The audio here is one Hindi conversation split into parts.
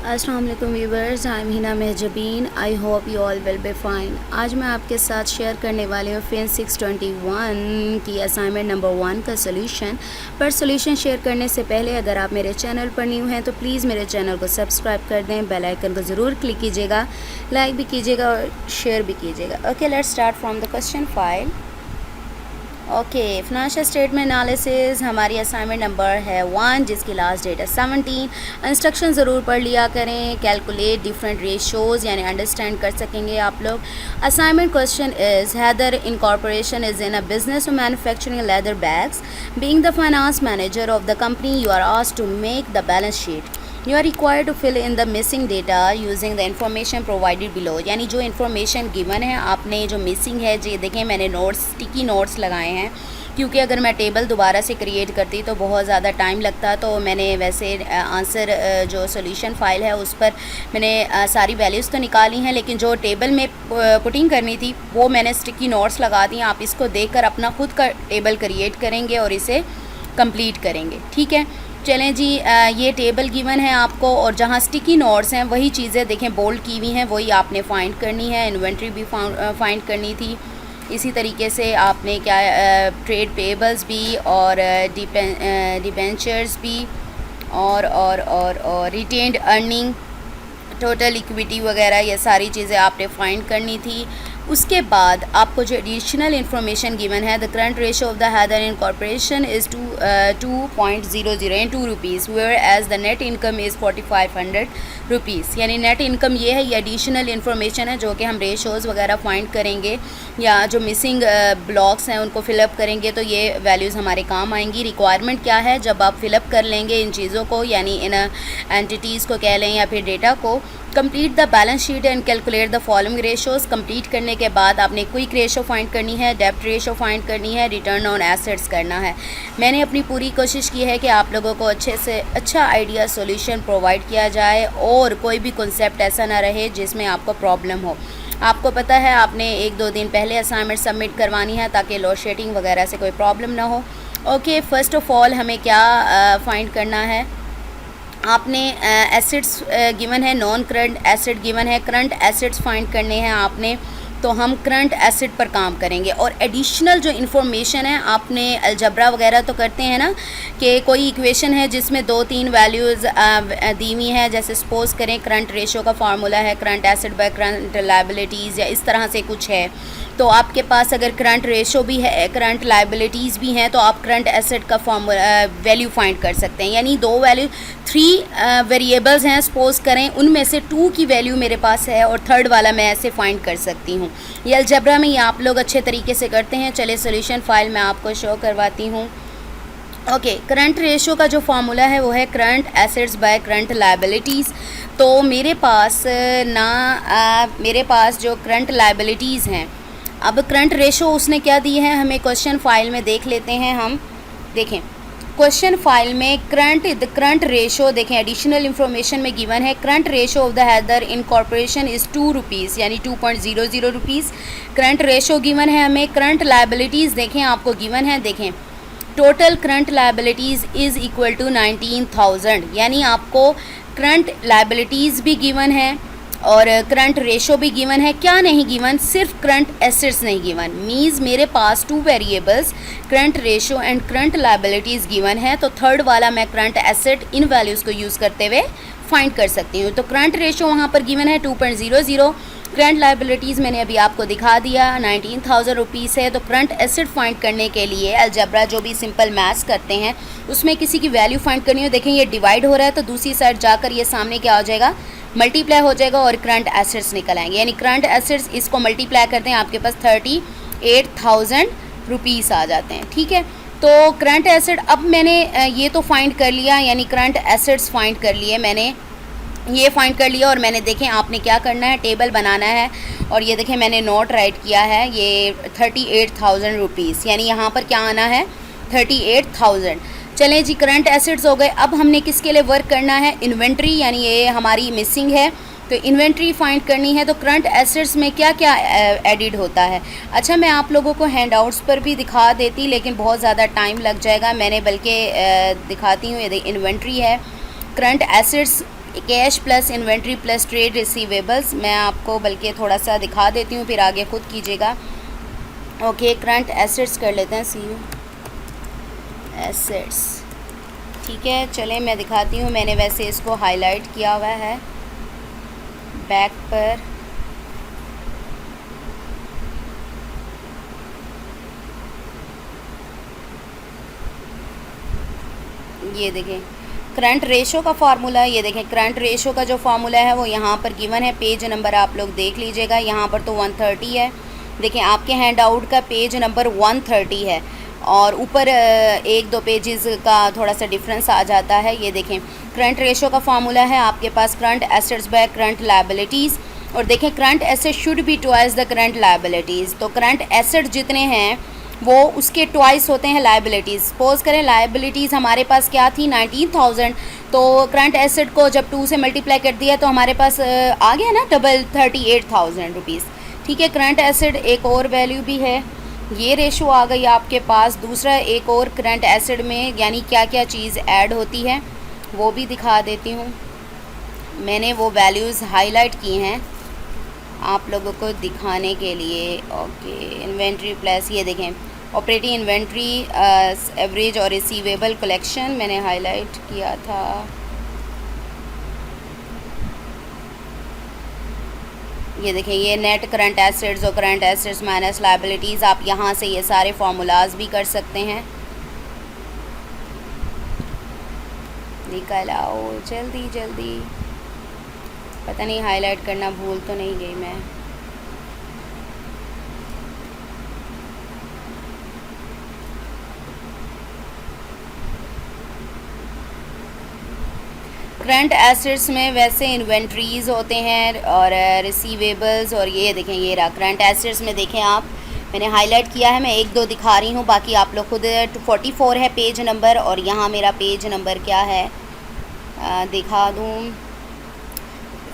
अस्सलाम वालेकुम viewers, I am Hina Mahjabeen. I hope you all will be fine. आज मैं आपके साथ शेयर करने वाली हूँ फिन 621 की असाइनमेंट नंबर 1 का सोल्यूशन। पर सोल्यूशन शेयर करने से पहले अगर आप मेरे चैनल पर न्यू हैं तो प्लीज़ मेरे चैनल को सब्सक्राइब कर दें, बेल आइकन को ज़रूर क्लिक कीजिएगा, लाइक भी कीजिएगा और शेयर भी कीजिएगा। Okay, let's start from the question file. Okay, financial statement analysis हमारी असाइनमेंट नंबर है 1 जिसकी लास्ट डेट है 17। इंस्ट्रक्शन ज़रूर पढ़ लिया करें। कैलकुलेट डिफरेंट रेशोज़ यानी अंडरस्टैंड कर सकेंगे आप लोग। Assignment question is Haider incorporation is in a business of manufacturing leather bags. Being the finance manager of the company you are asked to make the balance sheet. You are required to fill in the missing data using the information provided below। यानी जो इन्फॉर्मेशन गिवन है आपने जो मिसिंग है जी देखें मैंने नोट्स स्टिकी नोट्स लगाए हैं क्योंकि अगर मैं टेबल दोबारा से क्रिएट करती तो बहुत ज़्यादा टाइम लगता। तो मैंने वैसे आंसर जो सॉल्यूशन फाइल है उस पर मैंने सारी वैल्यूज़ तो निकाली हैं, लेकिन जो टेबल में पुटिंग करनी थी वो मैंने स्टिकी नोट्स लगा दी। आप इसको देखकर अपना खुद का टेबल क्रिएट करेंगे और इसे कंप्लीट करेंगे। ठीक है, चलें जी। ये टेबल गिवन है आपको और जहाँ स्टिकी नोट्स हैं वही चीज़ें देखें बोल्ड की हुई हैं, वही आपने फाइंड करनी है। इन्वेंट्री भी फाइंड करनी थी। इसी तरीके से आपने क्या ट्रेड पेबल्स भी और डिबेंचर्स भी और रिटेन्ड अर्निंग, टोटल इक्विटी वगैरह ये सारी चीज़ें आपने फाइंड करनी थी। उसके बाद आपको जो एडिशनल इन्फॉर्मेशन गिवन है, the current ratio of the Haider incorporation is 2.00 in ₹2 whereas the net income is 4500 rupees. यानी नेट इनकम ये है, ये एडिशनल इन्फॉर्मेशन है जो कि हम रेशोज़ वगैरह फाइंड करेंगे या जो मिसिंग ब्लॉक्स हैं उनको फिलअप करेंगे तो ये वैल्यूज़ हमारे काम आएंगी। रिक्वायरमेंट क्या है, जब आप फिलअप कर लेंगे इन चीज़ों को यानी इन एंटिटीज़ को कह लें या फिर डेटा को, complete the balance sheet and calculate the following ratios. Complete करने के बाद आपने क्विक रेशो फाइंड करनी है, डेब्ट रेशो फाइंड करनी है, रिटर्न ऑन एसेट्स करना है। मैंने अपनी पूरी कोशिश की है कि आप लोगों को अच्छे से अच्छा आइडिया सॉल्यूशन प्रोवाइड किया जाए और कोई भी कॉन्सेप्ट ऐसा ना रहे जिसमें आपको प्रॉब्लम हो। आपको पता है आपने 1-2 दिन पहले असाइनमेंट सबमिट करवानी है ताकि लोड शेडिंग वगैरह से कोई प्रॉब्लम ना हो। ओके, फ़र्स्ट ऑफ़ ऑल हमें क्या फाइंड करना है, आपने एसेट्स गिवन है, नॉन करंट एसेट गिवन है, करंट एसेट्स फाइंड करने हैं आपने। तो हम करंट एसेट पर काम करेंगे और एडिशनल जो इन्फॉर्मेशन है आपने अलजबरा वगैरह तो करते हैं ना कि कोई इक्वेशन है जिसमें 2-3 वैल्यूज़ दी हुई हैं, जैसे सपोज़ करें करंट रेशो का फार्मूला है current asset bye current liabilities या इस तरह से कुछ है। तो आपके पास अगर करंट रेशो भी है, करंट लायबिलिटीज़ भी हैं, तो आप करंट एसेट का फॉर्मूला वैल्यू फाइंड कर सकते हैं। यानी 3 वेरिएबल्स हैं सपोज़ करें, उनमें से 2 की वैल्यू मेरे पास है और थर्ड वाला मैं ऐसे फाइंड कर सकती हूँ। ये अलजबरा में ये आप लोग अच्छे तरीके से करते हैं। चले सोल्यूशन फाइल मैं आपको शो करवाती हूँ। ओके, करंट रेशो का जो फार्मूला है वो है current assets by current liabilities. तो मेरे पास मेरे पास जो करंट लायबिलिटीज़ हैं, अब करंट रेशो उसने क्या दी है हमें क्वेश्चन फाइल में देख लेते हैं हम। देखें क्वेश्चन फाइल में करंट रेशो देखें एडिशनल इन्फॉर्मेशन में गिवन है current ratio of the Haider incorporation is ₹2 यानी 2.00 रुपीज़ करंट रेशो गिवन है हमें। करंट लायबिलिटीज़ देखें आपको गिवन है, देखें total current liabilities is equal to 19,000। यानी आपको करंट लायबिलिटीज़ भी गिवन है और करंट रेशो भी गिवन है। क्या नहीं गिवन, सिर्फ करंट एसेट्स नहीं गिवन। मीन्स मेरे पास 2 variables current ratio and current liabilities given है, तो थर्ड वाला मैं करंट एसेट इन वैल्यूज़ को यूज़ करते हुए फाइंड कर सकती हूँ। तो करंट रेशो वहाँ पर गिवन है 2.00, करंट लायबिलिटीज़ मैंने अभी आपको दिखा दिया 19,000 रुपीज़ है। तो करंट एसेट फाइंड करने के लिए अलजबरा जो भी सिंपल मैथ्स करते हैं उसमें किसी की वैल्यू फाइंड करनी हो, देखें ये डिवाइड हो रहा है तो दूसरी साइड जाकर ये सामने क्या हो जाएगा, मल्टीप्लाई हो जाएगा और करंट एसेट्स निकल आएंगे। यानी करंट एसेट्स इसको मल्टीप्लाई करते हैं आपके पास 38,000 रुपीज़ आ जाते हैं। ठीक है, तो करंट एसेट अब मैंने ये तो फाइंड कर लिया, यानी करंट एसेट्स फाइंड कर लिए मैंने, ये फाइंड कर लिया। और मैंने देखें आपने क्या करना है, टेबल बनाना है और ये देखें मैंने नोट राइट किया है ये 38,000 रुपीज़, यानी यहाँ पर क्या आना है 38,000। चलें जी, करंट एसेट्स हो गए। अब हमने किसके लिए वर्क करना है, इन्वेंट्री, यानी ये हमारी मिसिंग है तो इन्वेंट्री फाइंड करनी है। तो करंट एसेट्स में क्या क्या एडिड होता है। अच्छा, मैं आप लोगों को हैंडआउट्स पर भी दिखा देती लेकिन बहुत ज़्यादा टाइम लग जाएगा, मैंने बल्कि दिखाती हूँ। ये इन्वेंट्री है, current assets cash plus inventory plus trade receivables. मैं आपको बल्कि थोड़ा सा दिखा देती हूँ, फिर आगे खुद कीजिएगा। ओके, करंट एसेट्स कर लेते हैं, सी यू एसेट्स। ठीक है, चलें मैं दिखाती हूँ। मैंने वैसे इसको हाईलाइट किया हुआ है बैक पर। ये देखें करंट रेशो का फार्मूला, ये देखें करंट रेशो का जो फार्मूला है वो यहाँ पर गिवन है। पेज नंबर आप लोग देख लीजिएगा, यहाँ पर तो 130 है। देखें आपके हैंड आउट का पेज नंबर 130 है और ऊपर एक दो पेजेस का थोड़ा सा डिफरेंस आ जाता है। ये देखें करंट रेशो का फार्मूला है आपके पास current assets by current liabilities. और देखें current asset should be twice the current liabilities. तो करंट एसेट जितने हैं वो उसके ट्वाइस होते हैं लायबिलिटीज़। सपोज करें लायबिलिटीज़ हमारे पास क्या थी 19,000, तो करंट एसेट को जब 2 से मल्टीप्लाई कर दिया तो हमारे पास आ गया ना डबल 38,000 रुपीज़। ठीक है, करंट एसेट एक और वैल्यू भी है, ये रेशो आ गई आपके पास। दूसरा एक और करंट एसेट में यानी क्या क्या चीज़ ऐड होती है वो भी दिखा देती हूँ। मैंने वो वैल्यूज़ हाईलाइट की हैं आप लोगों को दिखाने के लिए। ओके, इन्वेंट्री प्लस, ये देखें ऑपरेटिंग इन्वेंट्री एवरेज और रिसीवेबल कलेक्शन मैंने हाईलाइट किया था। ये देखें ये नेट करंट एसेट्स और करंट एसेट्स माइनस लायबिलिटीज़। आप यहाँ से ये सारे फार्मूलाज भी कर सकते हैं। निकल आओ जल्दी जल्दी, पता नहीं हाईलाइट करना भूल तो नहीं गई मैं। करंट एसेट्स में वैसे इन्वेंट्रीज़ होते हैं और रिसीवेबल्स, और ये देखें ये रहा करंट एसेट्स में। देखें आप, मैंने हाईलाइट किया है, मैं एक दो दिखा रही हूँ, बाकी आप लोग खुद 44 है पेज नंबर और यहाँ मेरा पेज नंबर क्या है दिखा दूँ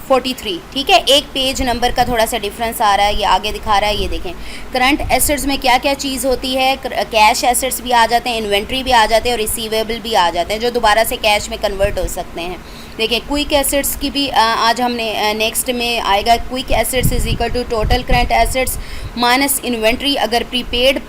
43। ठीक है, एक पेज नंबर का थोड़ा सा डिफरेंस आ रहा है, ये आगे दिखा रहा है। ये देखें करंट एसेट्स में क्या क्या चीज़ होती है, कैश एसेट्स भी आ जाते हैं, इन्वेंट्री भी आ जाते हैं और रिसीवेबल भी आ जाते हैं जो दोबारा से कैश में कन्वर्ट हो सकते हैं। देखें क्विक एसेट्स की भी आज हमने नेक्स्ट में आएगा। Quick assets is equal to total current assets minus inventory. अगर प्रीपेड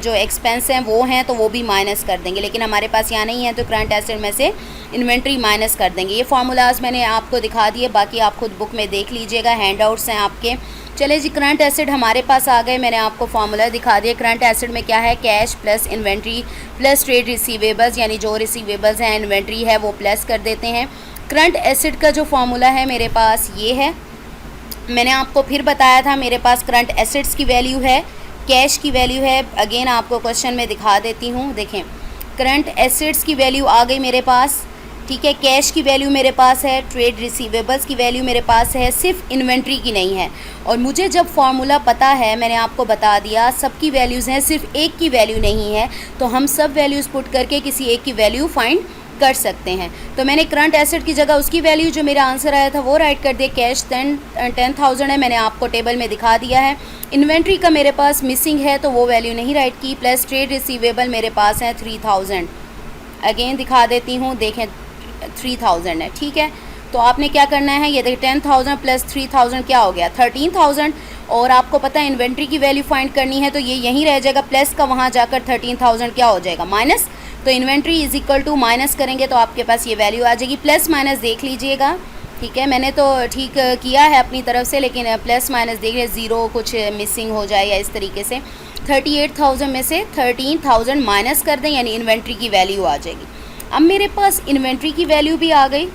जो एक्सपेंस हैं वो हैं तो वो भी माइनस कर देंगे, लेकिन हमारे पास यहाँ नहीं है तो करंट एसेट में से इन्वेंट्री माइनस कर देंगे। ये फार्मूलाज मैंने आपको दिखा दिए, बाकी आप खुद बुक में देख लीजिएगा, हैंड आउट्स हैं आपके। चले जी, करंट एसेट हमारे पास आ गए, मैंने आपको फार्मूला दिखा दिया। करंट एसेट में क्या है, cash plus inventory plus trade receivables, यानी जो रिसीवेबल्स हैं इन्वेंट्री है वो प्लस कर देते हैं। करंट एसेट का जो फार्मूला है मेरे पास ये है, मैंने आपको फिर बताया था मेरे पास करंट एसेट्स की वैल्यू है, कैश की वैल्यू है। अगेन आपको क्वेश्चन में दिखा देती हूँ। देखें करंट एसेट्स की वैल्यू आ गई मेरे पास, ठीक है, कैश की वैल्यू मेरे पास है, ट्रेड रिसीवेबल्स की वैल्यू मेरे पास है, सिर्फ इन्वेंट्री की नहीं है। और मुझे जब फार्मूला पता है, मैंने आपको बता दिया सबकी वैल्यूज़ हैं, सिर्फ एक की वैल्यू नहीं है, तो हम सब वैल्यूज़ पुट करके किसी एक की वैल्यू फाइंड कर सकते हैं। तो मैंने करंट एसेट की जगह उसकी वैल्यू जो मेरा आंसर आया था वो राइट कर दिया। कैश 10,000 है, मैंने आपको टेबल में दिखा दिया है। इन्वेंट्री का मेरे पास मिसिंग है तो वो वैल्यू नहीं राइट की। प्लस ट्रेड रिसीवेबल मेरे पास है 3,000, अगेन दिखा देती हूँ, देखें 3,000 है। ठीक है, तो आपने क्या करना है, ये देखिए 10,000 प्लस 3,000 क्या हो गया 13,000। और आपको पता है इन्वेंट्री की वैल्यू फाइंड करनी है तो ये यहीं रह जाएगा, प्लस का वहाँ जाकर 13,000 क्या हो जाएगा माइनस। तो inventory is equal to minus करेंगे तो आपके पास ये वैल्यू आ जाएगी। प्लस माइनस देख लीजिएगा, ठीक है, मैंने तो ठीक किया है अपनी तरफ से, लेकिन प्लस माइनस देख रहे, ज़ीरो कुछ मिसिंग हो जाए या इस तरीके से। 38,000 में से 13,000 माइनस कर दें, यानी इन्वेंट्री की वैल्यू आ जाएगी। अब मेरे पास इन्वेंट्री की वैल्यू भी आ गई,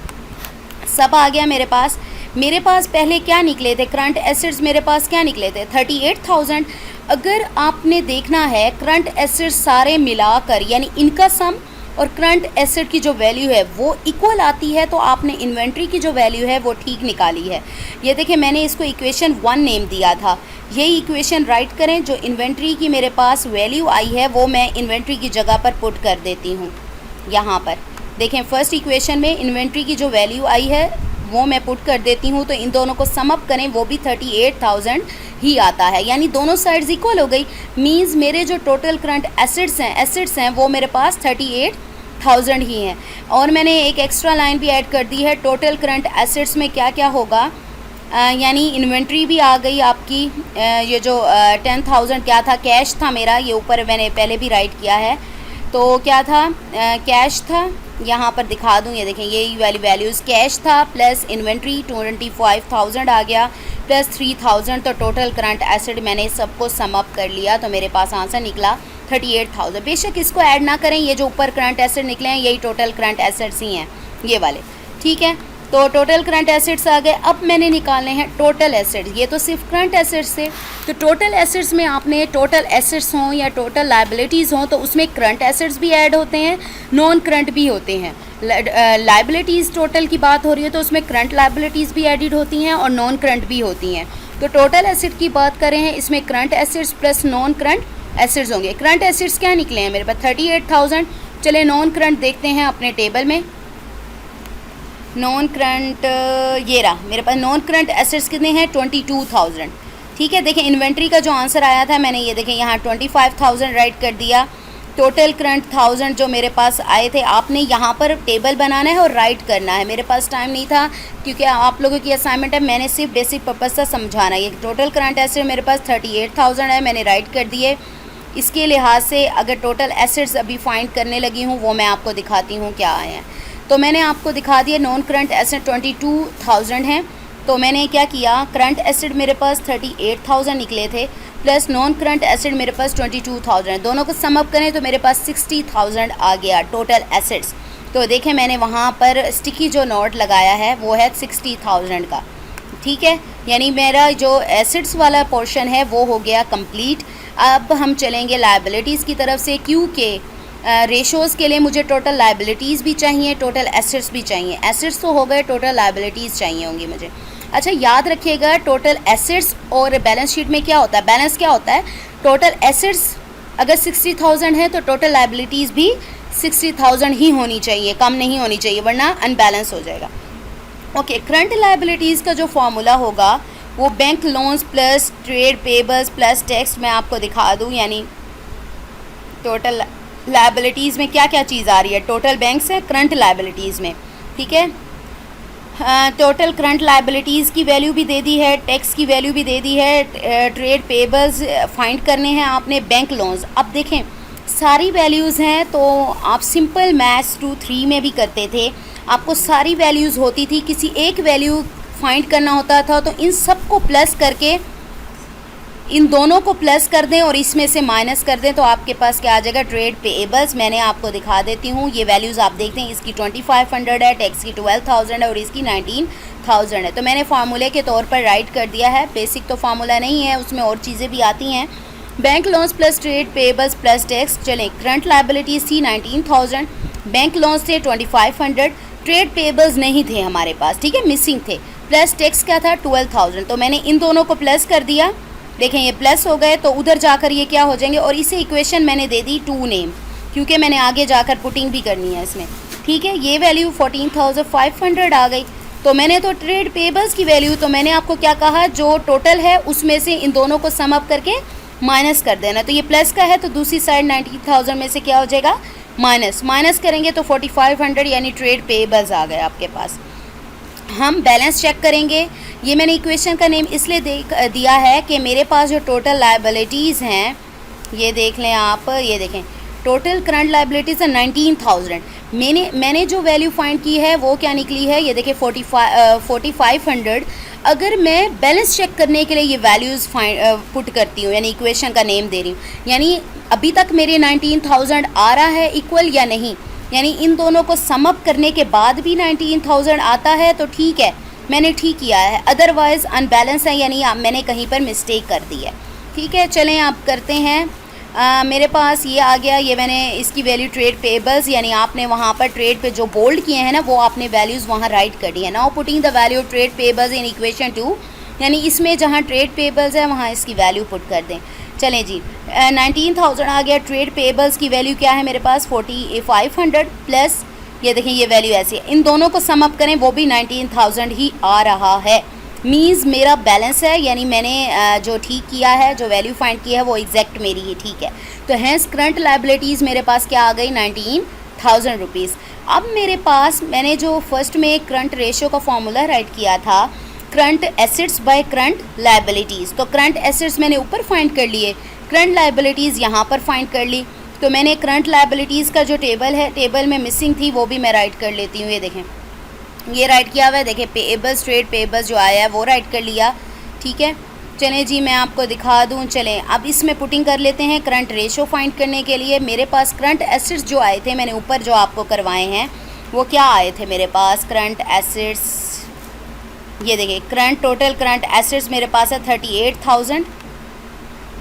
सब आ गया मेरे पास। मेरे पास पहले क्या निकले थे, करंट एसेट्स मेरे पास क्या निकले थे 38,000। अगर आपने देखना है करंट एसेट्स सारे मिलाकर यानी इनका सम और करंट एसेट की जो वैल्यू है वो इक्वल आती है, तो आपने इन्वेंट्री की जो वैल्यू है वो ठीक निकाली है। ये देखिए मैंने इसको इक्वेशन 1 नेम दिया था, यही इक्वेशन राइट करें। जो इन्वेंट्री की मेरे पास वैल्यू आई है वो मैं इन्वेंट्री की जगह पर पुट कर देती हूँ। यहाँ पर देखें फर्स्ट इक्वेशन में इन्वेंट्री की जो वैल्यू आई है वो मैं पुट कर देती हूँ, तो इन दोनों को सम अप करें वो भी 38,000 ही आता है, यानी दोनों साइड्स इक्वल हो गई। मींस मेरे जो टोटल करंट एसेट्स हैं वो मेरे पास 1000 ही हैं। और मैंने एक एक्स्ट्रा लाइन भी ऐड कर दी है, टोटल करंट एसेट्स में क्या क्या होगा, यानी इन्वेंट्री भी आ गई आपकी। ये जो 10,000 क्या था, कैश था मेरा, ये ऊपर मैंने पहले भी राइट किया है। तो क्या था, कैश था, यहाँ पर दिखा दूँ, ये देखें ये वाली वैल्यूज़, कैश था प्लस इन्वेंट्री 25,000 आ गया प्लस 3,000, तो टोटल करंट एसेट मैंने सबको सम अप कर लिया, तो मेरे पास आंसर निकला 38,000। बेशक इसको ऐड ना करें, ये जो ऊपर करंट एसेट निकले हैं यही टोटल करंट एसेट्स ही हैं, ये वाले, ठीक है। तो टोटल करंट एसेट्स आ गए। अब मैंने निकालने हैं टोटल एसेट्स, ये तो सिर्फ करंट एसेट्स थे। तो टोटल एसेट्स में आपने टोटल एसेट्स हों या टोटल लाइबिलिटीज़ हों तो उसमें करंट एसेट्स भी ऐड होते हैं, नॉन करंट भी होते हैं। लाइबिलिटीज़ टोटल की बात हो रही है तो उसमें करंट लाइबिलिटीज़ भी एडिड होती हैं और नॉन करंट भी होती हैं। तो टोटल एसेट की बात करें हैं, इसमें current assets plus non current assets होंगे। करंट एसेट्स क्या निकले हैं मेरे पास 38,000। चले नॉन करंट देखते हैं अपने टेबल में। नॉन करंट ये रहा मेरे पास, नॉन करंट एसेट्स कितने हैं 22,000, ठीक है। देखें इन्वेंट्री का जो आंसर आया था मैंने ये देखें यहाँ 25,000 राइट कर दिया। टोटल करंट 1000 जो मेरे पास आए थे, आपने यहाँ पर टेबल बनाना है और राइट करना है। मेरे पास टाइम नहीं था क्योंकि आप लोगों की असाइनमेंट है, मैंने सिर्फ बेसिक पर्पज़ से समझाना है। ये टोटल करंट एसेट मेरे पास 38,000 है, मैंने राइट कर दिए। इसके लिहाज से अगर टोटल एसेट्स अभी फाइंड करने लगी हूँ वो मैं आपको दिखाती हूँ क्या आए हैं। तो मैंने आपको दिखा दिया नॉन करंट एसेट 22,000 हैं। तो मैंने क्या किया, करंट एसेट मेरे पास 38,000 निकले थे प्लस नॉन करंट एसेट मेरे पास 22,000, दोनों को सम अप करें तो मेरे पास 60,000 आ गया टोटल एसेट्स। तो देखें मैंने वहाँ पर स्टिकी जो नोट लगाया है वो है 60,000 का, ठीक है। यानी मेरा जो एसेट्स वाला पोर्शन है वो हो गया कंप्लीट। अब हम चलेंगे लायबिलिटीज़ की तरफ से, क्योंकि रेशोज़ के लिए मुझे टोटल लायबिलिटीज़ भी चाहिए, टोटल एसेट्स भी चाहिए। एसेट्स तो हो गए, टोटल लायबिलिटीज़ चाहिए होंगी मुझे। अच्छा याद रखिएगा, टोटल एसेट्स और बैलेंस शीट में क्या होता है, बैलेंस क्या होता है, टोटल एसेट्स अगर 60,000 है तो टोटल लायबिलिटीज़ भी 60,000 ही होनी चाहिए, कम नहीं होनी चाहिए, वरना अनबैलेंस हो जाएगा। ओके, करंट लायबिलिटीज़ का जो फॉर्मूला होगा वो bank loans plus trade payables plus tax, मैं आपको दिखा दूँ। यानी टोटल लायबिलिटीज़ में क्या क्या चीज़ आ रही है, टोटल बैंक्स है करंट लायबिलिटीज़ में, ठीक है। टोटल करंट लायबिलिटीज़ की वैल्यू भी दे दी है, टैक्स की वैल्यू भी दे दी है, ट्रेड पेबल्स फाइंड करने हैं आपने, बैंक लोन्स। अब देखें सारी वैल्यूज़ हैं, तो आप सिंपल मैथ्स 2-3 में भी करते थे, आपको सारी वैल्यूज़ होती थी, किसी एक वैल्यू फाइंड करना होता था तो इन सब को प्लस करके इन दोनों को प्लस कर दें और इसमें से माइनस कर दें तो आपके पास क्या आ जाएगा, ट्रेड पेएबल्स। मैंने आपको दिखा देती हूँ, ये वैल्यूज़ आप देखते हैं, इसकी 2500 है, टैक्स की 12,000 है और इसकी 19,000 है। तो मैंने फार्मूले के तौर पर राइट कर दिया है, बेसिक तो फार्मूला नहीं है, उसमें और चीज़ें भी आती हैं। Bank loans plus trade payables plus tax. चलें, करंट लायबिलिटीज़ थी 19,000, बैंक लोन्स थे 2500, ट्रेड पेएबल्स नहीं थे हमारे पास, ठीक है, मिसिंग थे, प्लस टैक्स क्या था 12,000। तो मैंने इन दोनों को प्लस कर दिया, देखें ये प्लस हो गए, तो उधर जाकर ये क्या हो जाएंगे, और इसे इक्वेशन मैंने दे दी 2 नेम, क्योंकि मैंने आगे जाकर पुटिंग भी करनी है इसमें, ठीक है। ये वैल्यू 14,500 आ गई। तो मैंने तो ट्रेड पेबल्स की वैल्यू, तो मैंने आपको क्या कहा, जो टोटल है उसमें से इन दोनों को सम अप करके माइनस कर देना। तो ये प्लस का है तो दूसरी साइड 19,000 में से क्या हो जाएगा, माइनस करेंगे तो 4,500 यानी ट्रेड पेबल्स आ गए आपके पास। हम बैलेंस चेक करेंगे। ये मैंने इक्वेशन का नेम इसलिए दिया है कि मेरे पास जो टोटल लायबिलिटीज़ हैं, ये देख लें आप, ये देखें टोटल करंट लायबिलिटीज़ है 19,000। मैंने जो वैल्यू फाइंड की है वो क्या निकली है, ये देखें 4,500। अगर मैं बैलेंस चेक करने के लिए ये वैल्यूज़ पुट करती हूँ, यानी इक्वेशन का नेम दे रही हूँ, यानी अभी तक मेरे 19,000 आ रहा है इक्वल या नहीं, यानी इन दोनों को सम अप करने के बाद भी 19,000 आता है तो ठीक है, मैंने ठीक किया है, अदरवाइज़ अनबैलेंस है, यानी मैंने कहीं पर मिस्टेक कर दी है, ठीक है। चलें आप करते हैं। मेरे पास ये आ गया, ये मैंने इसकी वैल्यू ट्रेड पेबल्स, यानी आपने वहाँ पर ट्रेड पे जो बोल्ड किए हैं ना वो आपने वैल्यूज़ वहाँ राइट कर दी है। Now putting the value trade payables in equation 2, यानी इसमें जहाँ ट्रेड पेबल्स है वहाँ इसकी वैल्यू पुट कर दें। चलें जी, 19,000 आ गया। ट्रेड पेबल्स की वैल्यू क्या है मेरे पास 4,500 प्लस ये देखें ये वैल्यू ऐसी है, इन दोनों को सम अप करें वो भी 19,000 ही आ रहा है, मीन्स मेरा बैलेंस है, यानी मैंने जो ठीक किया है, जो वैल्यू फाइंड की है वो एग्जैक्ट मेरी ही ठीक है। तो हैंस करंट लायबिलिटीज़ मेरे पास क्या आ गई 19,000। 1000 रुपीज़। अब मेरे पास मैंने जो फर्स्ट में करंट रेशो का फॉर्मूला राइट किया था, current assets by current liabilities, तो करंट एसेट्स मैंने ऊपर फाइंड कर लिए, करंट लाइबिलिटीज़ यहाँ पर फाइंड कर ली। तो मैंने करंट लाइबिलिटीज़ का जो टेबल है, टेबल में मिसिंग थी वो भी मैं राइट कर लेती हूँ। ये देखें, ये राइट किया हुआ है, देखें पेएबल्स ट्रेड पेएबल्स जो आया है वो राइट कर लिया, ठीक है। चलें जी मैं आपको दिखा दूं, चलें अब इसमें पुटिंग कर लेते हैं। करंट रेशो फाइंड करने के लिए मेरे पास करंट एसेट्स जो आए थे, मैंने ऊपर जो आपको करवाए हैं वो क्या आए थे मेरे पास करंट एसेट्स, ये देखिए करंट टोटल करंट एसेट्स मेरे पास है 38,000,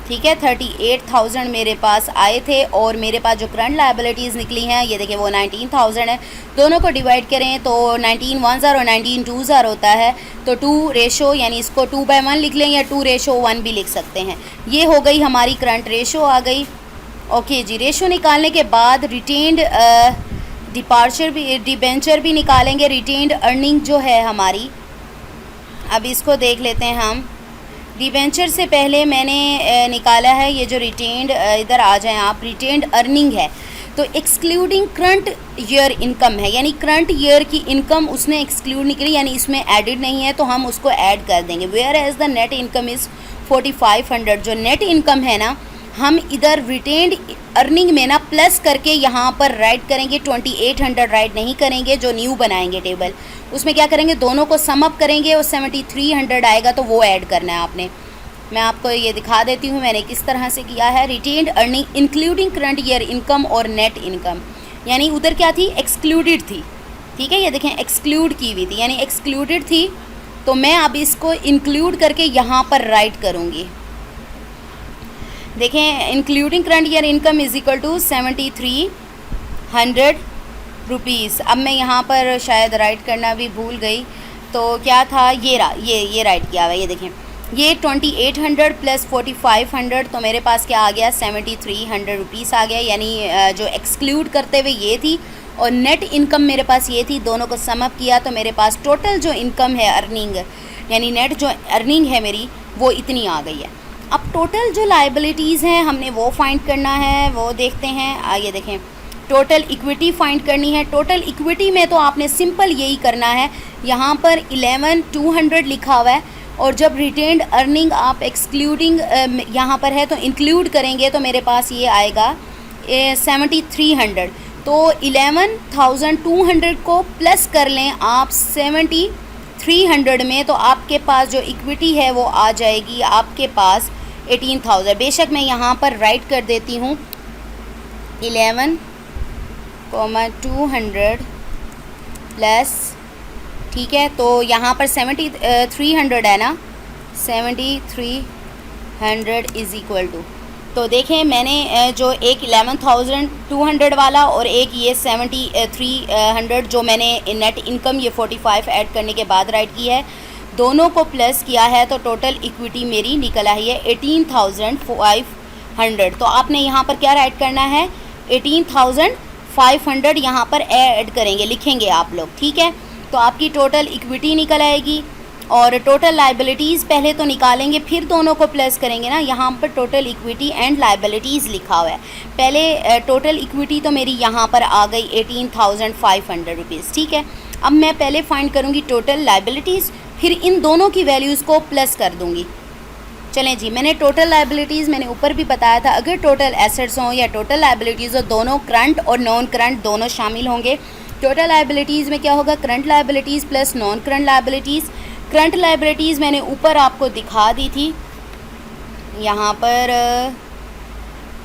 ठीक है 38,000 मेरे पास आए थे। और मेरे पास जो करंट लाइबिलिटीज़ निकली हैं ये देखिए वो 19,000 है। दोनों को डिवाइड करें तो 19 1 ज़ार और 19 2 ज़ार होता है, तो 2 रेशो यानी इसको 2/1 लिख लें या 2 रेशो 1 भी लिख सकते हैं। ये हो गई हमारी करंट रेशो आ गई। ओके जी, रेशो निकालने के बाद रिटेन्ड डिपार्चर भी डिबेंचर भी निकालेंगे, रिटेन्ड अर्निंग जो है हमारी, अब इसको देख लेते हैं हम। डिबेंचर से पहले मैंने निकाला है ये जो रिटेन्ड, इधर आ जाएं आप, रिटेन्ड अर्निंग है तो एक्सक्लूडिंग करंट ईयर इनकम है, यानी करंट ईयर की इनकम उसने एक्सक्लूड निकली, यानी इसमें एडिड नहीं है तो हम उसको ऐड कर देंगे। Whereas the net income is 4500, जो नेट इनकम है ना हम इधर रिटेन्ड अर्निंग में ना प्लस करके यहाँ पर राइट करेंगे, 2800 राइट नहीं करेंगे। जो न्यू बनाएंगे टेबल उसमें क्या करेंगे, दोनों को सम अप करेंगे और 7300 आएगा तो वो ऐड करना है आपने। मैं आपको ये दिखा देती हूँ मैंने किस तरह से किया है। Retained earning including current year income और नेट इनकम, यानी उधर क्या थी, एक्सक्लूडेड थी, ठीक है। ये देखें एक्सक्लूड की हुई थी, यानी एक्सक्लूडेड थी, तो मैं अब इसको इंक्लूड करके यहाँ पर राइट करूँगी। देखें including current year income is equal to 7300 rupees. अब मैं यहाँ पर शायद राइट करना भी भूल गई, तो क्या था, ये रहा, ये राइट किया हुआ है। ये देखें ये 2800 प्लस 4500, तो मेरे पास क्या आ गया, 7300 रुपीज़ आ गया, यानी जो एक्सक्लूड करते हुए ये थी और नेट इनकम मेरे पास ये थी, दोनों को सम अप किया तो मेरे पास टोटल जो इनकम है अर्निंग, यानी नेट जो अर्निंग है मेरी वो इतनी आ गई है। अब टोटल जो लाइबिलिटीज़ हैं हमने वो फाइंड करना है, वो देखते हैं। आइए देखें, टोटल इक्विटी फाइंड करनी है। टोटल इक्विटी में तो आपने सिंपल यही करना है, यहाँ पर 11,200 लिखा हुआ है और जब रिटेन्ड अर्निंग आप एक्सक्लूडिंग यहाँ पर है तो इंक्लूड करेंगे तो मेरे पास ये आएगा 7300, तो 11,200 को प्लस कर लें आप 7300 में, तो आपके पास जो इक्विटी है वो आ जाएगी आपके पास 18,000। बेशक मैं यहाँ पर राइट कर देती हूँ 11,200 प्लस, ठीक है, तो यहाँ पर 7300 है ना, 7300 इज़ इक्वल टू, तो देखें मैंने जो एक 11,200 वाला और एक ये 7300 जो मैंने नेट इनकम ये 45 ऐड करने के बाद राइट की है, दोनों को प्लस किया है तो टोटल इक्विटी मेरी निकल आई है 18,500। तो आपने यहाँ पर क्या राइट करना है, 18,500 यहाँ पर ऐड करेंगे, लिखेंगे आप लोग, ठीक है। तो आपकी टोटल इक्विटी निकल आएगी और टोटल लाइबिलिटीज़ पहले तो निकालेंगे फिर दोनों को प्लस करेंगे ना। यहाँ पर टोटल इक्विटी एंड लाइबिलिटीज़ लिखा हुआ है, पहले टोटल इक्विटी तो मेरी यहाँ पर आ गई 18,500 रुपीज़, ठीक है। अब मैं पहले फाइंड करूँगी टोटल लाइबिलिटीज़, फिर इन दोनों की वैल्यूज़ को प्लस कर दूँगी। चलें जी, मैंने टोटल लाइबिलिटीज़ मैंने ऊपर भी बताया था, अगर टोटल एसेट्स हों या टोटल लाइबिलिटीज़ हो, दोनों करंट और नॉन करंट दोनों शामिल होंगे। टोटल लाइबिलिटीज़ में क्या होगा, current liabilities plus non current liabilities. Current liabilities मैंने ऊपर आपको दिखा दी थी, यहाँ पर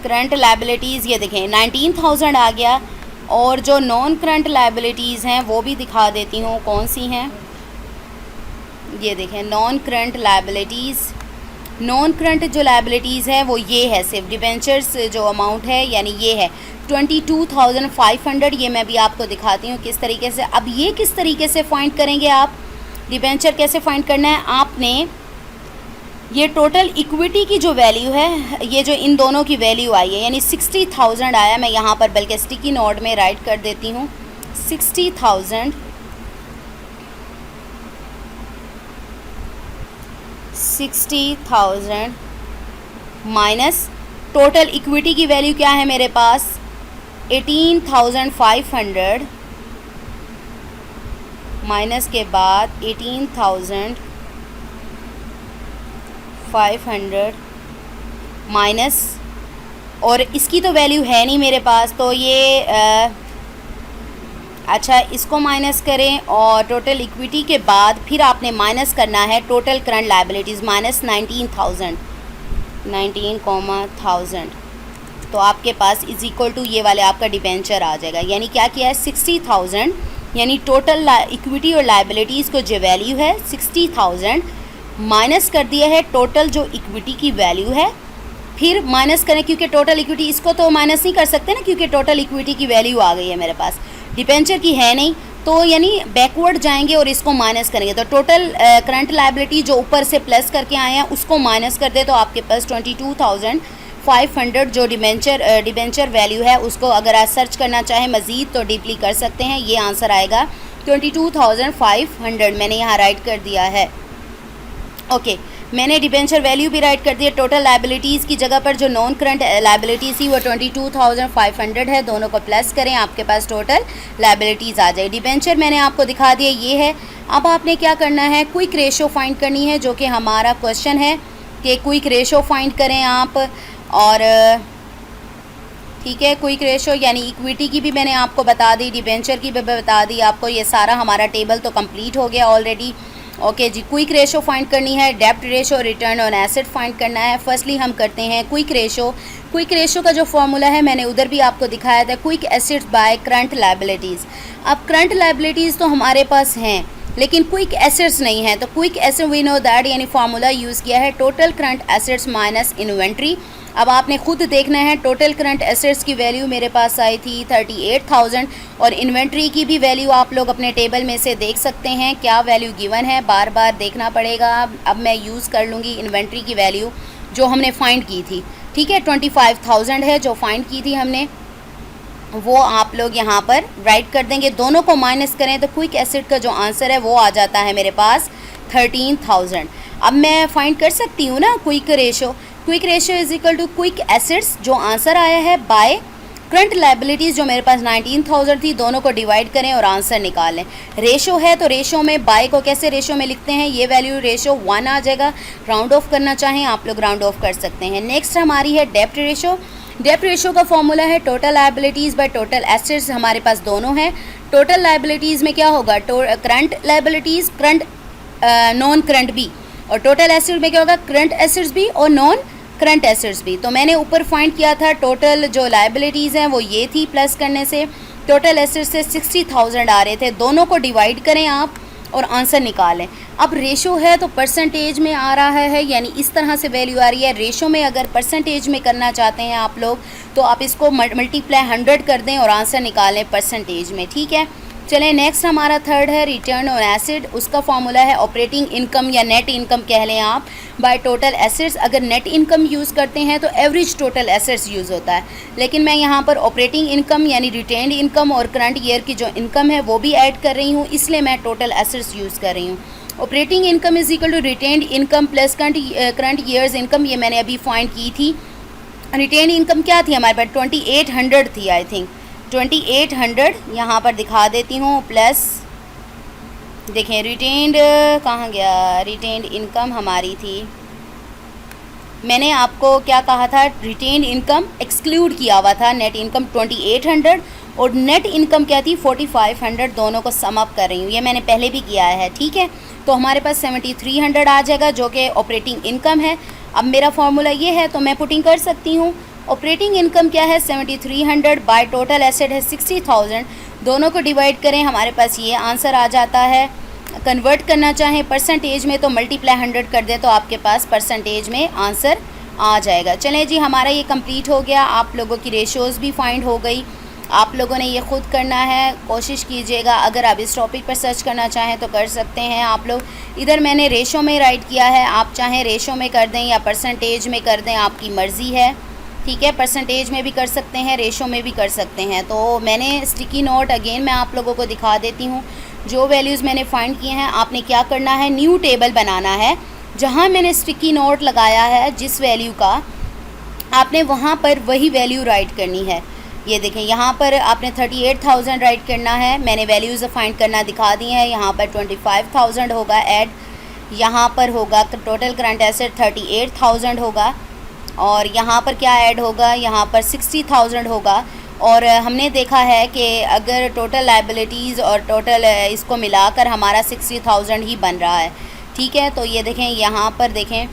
करंट लाइबिलिटीज़ ये देखें 19,000 आ गया, और जो नॉन करंट लाइबिलिटीज़ हैं वो भी दिखा देती हूँ कौन सी हैं। ये देखें non current liabilities, non current जो लाइबिलिटीज़ है वो ये है, सिर्फ डिबेंचर्स जो अमाउंट है यानी ये है 22,500। ये मैं भी आपको दिखाती हूँ किस तरीके से। अब ये किस तरीके से फाइंड करेंगे आप, डिबेंचर कैसे फाइंड करना है, आपने ये टोटल इक्विटी की जो वैल्यू है, ये जो इन दोनों की वैल्यू आई है यानी 60,000 आया, मैं यहाँ पर बल्कि स्टिकी नोट में राइट कर देती हूँ 60,000 माइनस टोटल इक्विटी की वैल्यू क्या है मेरे पास 18,500 माइनस के बाद 18,500 माइनस, और इसकी तो वैल्यू है नहीं मेरे पास, तो ये अच्छा इसको माइनस करें और टोटल इक्विटी के बाद फिर आपने माइनस करना है टोटल करंट लायबिलिटीज़ माइनस 19,000, तो आपके पास इज इक्वल टू ये वाले आपका डिबेंचर आ जाएगा। यानी क्या किया है 60,000, यानी टोटल इक्विटी और लायबिलिटीज़ को जो वैल्यू है 60,000 माइनस कर दिया है टोटल जो इक्विटी की वैल्यू है, फिर माइनस करें क्योंकि टोटल इक्विटी इसको तो माइनस नहीं कर सकते ना क्योंकि टोटल इक्विटी की वैल्यू आ गई है मेरे पास, डिबेंचर की है नहीं, तो यानी बैकवर्ड जाएंगे और इसको माइनस करेंगे तो टोटल करंट लायबिलिटी जो ऊपर से प्लस करके आए हैं उसको माइनस कर दे तो आपके पास 22,500 जो डिबेंचर वैल्यू है उसको अगर आप सर्च करना चाहें मज़ीद तो डीपली कर सकते हैं। ये आंसर आएगा 22,500, मैंने यहाँ राइट कर दिया है। ओके मैंने डिबेंचर वैल्यू भी राइट कर दी है। टोटल लायबिलिटीज़ की जगह पर जो नॉन करंट लायबिलिटीज़ थी वो 22,500 है, दोनों को प्लस करें आपके पास टोटल लायबिलिटीज़ आ जाए। डिबेंचर मैंने आपको दिखा दिया ये है। अब आपने क्या करना है, क्विक रेशो फाइंड करनी है जो कि हमारा क्वेश्चन है कि क्विक रेशो फाइंड करें आप, और ठीक है क्विक रेशो यानी इक्विटी की भी मैंने आपको बता दी, डिबेंचर की भी बता दी आपको। ये सारा हमारा टेबल तो कंप्लीट हो गया ऑलरेडी। ओके जी, क्विक रेशो फाइंड करनी है, डेब्ट ratio, return on asset find करना है। फर्स्टली हम करते हैं क्विक रेशो। क्विक रेशो का जो फॉर्मूला है मैंने उधर भी आपको दिखाया था, quick assets by current liabilities. अब करंट लायबिलिटीज़ तो हमारे पास हैं लेकिन क्विक एसेट्स नहीं है, तो quick asset we know that यानी फार्मूला यूज़ किया है total current assets minus inventory. अब आपने खुद देखना है टोटल करंट एसेट्स की वैल्यू मेरे पास आई थी 38,000 और इन्वेंट्री की भी वैल्यू आप लोग अपने टेबल में से देख सकते हैं क्या वैल्यू गिवन है, बार बार देखना पड़ेगा। अब मैं यूज़ कर लूँगी इन्वेंट्री की वैल्यू जो हमने फाइंड की थी, ठीक है 25,000 है जो फाइंड की थी हमने, वो आप लोग यहाँ पर राइट कर देंगे। दोनों को माइनस करें तो क्विक एसेट का जो आंसर है वो आ जाता है मेरे पास 13,000। अब मैं फाइंड कर सकती हूँ ना quick ratio, quick ratio is equal to quick assets जो आंसर आया है बाय करंट लायबिलिटीज़ जो मेरे पास 19,000 थी, दोनों को डिवाइड करें और आंसर निकालें। रेशो है तो रेशो में बाय को कैसे रेशो में लिखते हैं, ये वैल्यू रेशो 1 आ जाएगा। राउंड ऑफ करना चाहें आप लोग राउंड ऑफ कर सकते हैं। नेक्स्ट हमारी है डेब्ट रेशो। डेब्ट रेशो का फॉर्मूला है total liabilities by total assets, हमारे पास दोनों हैं। टोटल लायबिलिटीज़ में क्या होगा, current liabilities current non current भी, और टोटल एसेट में क्या होगा करंट एसेट्स भी और नॉन करंट एसेट्स भी। तो मैंने ऊपर फाइंड किया था टोटल जो लायबिलिटीज़ हैं वो ये थी, प्लस करने से टोटल एसेट्स से 60,000 आ रहे थे, दोनों को डिवाइड करें आप और आंसर निकालें। अब रेशो है तो परसेंटेज में आ रहा है, यानी इस तरह से वैल्यू आ रही है। रेशो में अगर परसेंटेज में करना चाहते हैं आप लोग तो आप इसको मल्टीप्लाई 100 कर दें और आंसर निकालें परसेंटेज में, ठीक है। चलें नेक्स्ट हमारा थर्ड है रिटर्न ऑन एसेट। उसका फॉर्मूला है ऑपरेटिंग इनकम या नेट इनकम कह लें आप बाय टोटल एसेट्स। अगर नेट इनकम यूज़ करते हैं तो एवरेज टोटल एसेट्स यूज़ होता है, लेकिन मैं यहाँ पर ऑपरेटिंग इनकम यानी रिटेन्ड इनकम और करंट ईयर की जो इनकम है वो भी ऐड कर रही हूँ, इसलिए मैं टोटल एसेट्स यूज़ कर रही हूँ। Operating income is equal to retained income plus current years income, ये मैंने अभी फाइंड की थी। रिटेन्ड इनकम क्या थी हमारे पास 2800 थी, आई थिंक 2800 यहाँ पर दिखा देती हूँ, प्लस देखें रिटेन्ड कहाँ गया, रिटेन्ड इनकम हमारी थी, मैंने आपको क्या कहा था रिटेन्ड इनकम एक्सक्लूड किया हुआ था, नेट इनकम 2800 और नेट इनकम क्या थी 4500, दोनों को सम अप कर रही हूँ, ये मैंने पहले भी किया है, ठीक है। तो हमारे पास 7300 आ जाएगा जो कि ऑपरेटिंग इनकम है। अब मेरा फार्मूला ये है तो मैं पुटिंग कर सकती हूँ, ऑपरेटिंग इनकम क्या है 7300 बाय टोटल एसेट है 60,000, दोनों को डिवाइड करें हमारे पास ये आंसर आ जाता है। कन्वर्ट करना चाहें परसेंटेज में तो मल्टीप्लाई 100 कर दें तो आपके पास परसेंटेज में आंसर आ जाएगा। चलें जी हमारा ये कंप्लीट हो गया, आप लोगों की रेशोज़ भी फाइंड हो गई। आप लोगों ने ये ख़ुद करना है, कोशिश कीजिएगा। अगर आप इस टॉपिक पर सर्च करना चाहें तो कर सकते हैं आप लोग। इधर मैंने रेशो में राइट किया है, आप चाहें रेशो में कर दें या परसेंटेज में कर दें, आपकी मर्ज़ी है, ठीक है। परसेंटेज में भी कर सकते हैं, रेशो में भी कर सकते हैं। तो मैंने स्टिकी नोट अगेन मैं आप लोगों को दिखा देती हूँ, जो वैल्यूज़ मैंने फाइंड किए हैं आपने क्या करना है, न्यू टेबल बनाना है। जहाँ मैंने स्टिकी नोट लगाया है जिस वैल्यू का, आपने वहाँ पर वही वैल्यू राइट करनी है। ये देखें यहाँ पर आपने 38,000 राइट करना है। मैंने वैल्यूज़ फाइंड करना दिखा दी हैं। यहाँ पर 25,000 होगा ऐड, यहाँ पर होगा टोटल करंट एसेट 38,000 होगा, और यहाँ पर क्या ऐड होगा, यहाँ पर 60,000 होगा। और हमने देखा है कि अगर टोटल लाइबिलिटीज़ और टोटल इसको मिलाकर हमारा 60,000 ही बन रहा है। ठीक है, तो ये देखें यहाँ पर देखें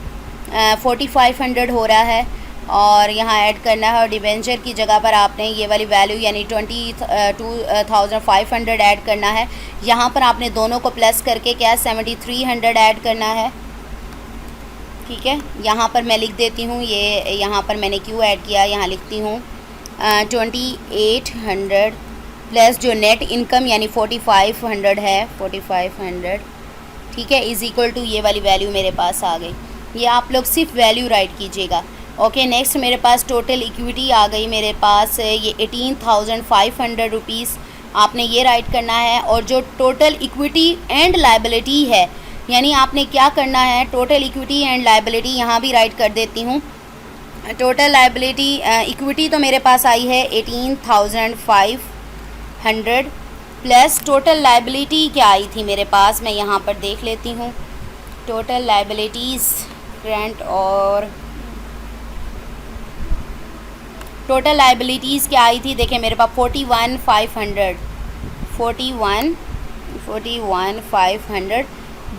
4500 हो रहा है, और यहाँ ऐड करना है, और डिबेंचर की जगह पर आपने ये वाली वैल्यू यानी 22,500 ऐड करना है। यहाँ पर आपने दोनों को प्लस करके क्या 7300 ऐड करना है। ठीक है, यहाँ पर मैं लिख देती हूँ, ये यहाँ पर मैंने क्यों ऐड किया, यहाँ लिखती हूँ 2800 प्लस जो नेट इनकम यानी 4500 है, 4500, ठीक है, इज़ इक्वल टू ये वाली वैल्यू मेरे पास आ गई। ये आप लोग सिर्फ वैल्यू राइट कीजिएगा। ओके, नेक्स्ट मेरे पास टोटल इक्विटी आ गई मेरे पास, ये 18,500 रुपीज़ आपने ये राइट करना है। और जो टोटल इक्विटी एंड लाइबिलिटी है, यानी आपने क्या करना है, टोटल इक्विटी एंड लाइबिलिटी यहाँ भी राइट कर देती हूँ। टोटल लाइबिलिटी इक्विटी तो मेरे पास आई है 18,500 प्लस टोटल लाइबिलिटी क्या आई थी मेरे पास, मैं यहाँ पर देख लेती हूँ। टोटल लाइबिलिटीज़ ग्रांट और टोटल लाइबिलिटीज़ क्या आई थी, देखें मेरे पास 41,500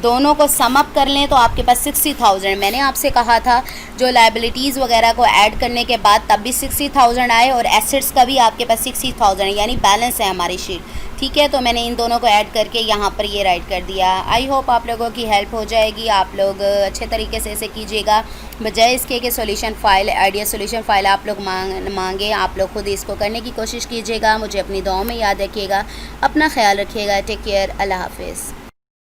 दोनों को सम अप कर लें तो आपके पास 60,000। मैंने आपसे कहा था जो लाइबिलिटीज़ वगैरह को ऐड करने के बाद तब भी 60,000 आए, और एसेट्स का भी आपके पास 60,000 यानी बैलेंस है हमारी शीट। ठीक है, तो मैंने इन दोनों को ऐड करके यहाँ पर ये राइट कर दिया। आई होप आप लोगों की हेल्प हो जाएगी, आप लोग अच्छे तरीके से इसे कीजिएगा, बजाय इसके कि solution file, idea solution file आप लोग मांगे, आप लोग खुद इसको करने की कोशिश कीजिएगा। मुझे अपनी दुआओं में याद रखिएगा, अपना ख्याल रखिएगा। टेक केयर, अल्लाह हाफिज़।